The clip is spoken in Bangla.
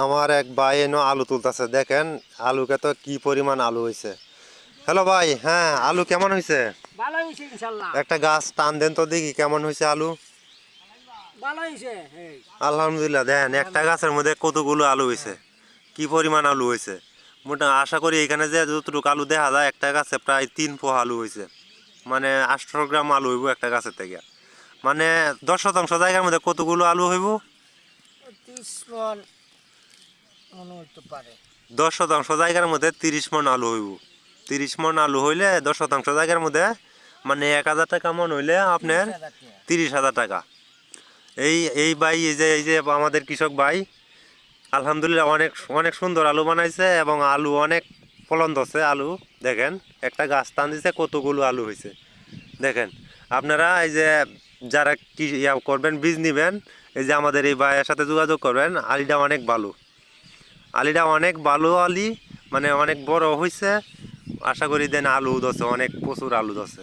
আমার এক ভাই এনো আলু তুলতেছে, দেখেন আলুকে তো কি পরিমাণ আলু হয়েছে। হ্যালো ভাই, হ্যাঁ আলু কেমন হয়েছে? ভালো হয়েছে ইনশাল্লাহ। একটা গাছ টান দেন তো দেখি কেমন হয়েছে আলু। ভালো হয়েছে। আলহামদুলিল্লাহ, দেখেন একটা গাছের মধ্যে কতগুলো আলু হয়েছে, কি পরিমাণ আলু হয়েছে। মোটা আশা করি এখানে যে যতটুকু আলু দেখা যায় একটা গাছে প্রায় 3 পোয়া আলু হয়েছে, মানে 800 গ্রাম আলু হইব একটা গাছের থেকে। মানে 10 শতাংশ জায়গার মধ্যে কতগুলো আলু হইব? 30 মন মনে হতে পারে। 10 শতাংশ জায়গার মধ্যে 30 মন আলু হইব। 30 মন আলু হইলে 10 শতাংশ জায়গার মধ্যে মানে 1000 টাকা মন হইলে আপনার 30,000 টাকা। এই এই ভাই, এই যে আমাদের কৃষক ভাই আলহামদুলিল্লাহ অনেক অনেক সুন্দর আলু বানাইছে এবং আলু অনেক ফলন ধরছে। আলু দেখেন একটা গাছ টান দিছে, কতগুলো আলু হয়েছে দেখেন। আপনারা এই যে যারা কি করবেন, বীজ নিবেন, এই যে আমাদের এই ভাইয়ের সাথে যোগাযোগ করবেন। আলিটা অনেক ভালো, আলিটা অনেক ভালো আলি, মানে অনেক বড় হয়েছে। আশা করি দেন আলু ধরছে, অনেক প্রচুর আলু ধরছে।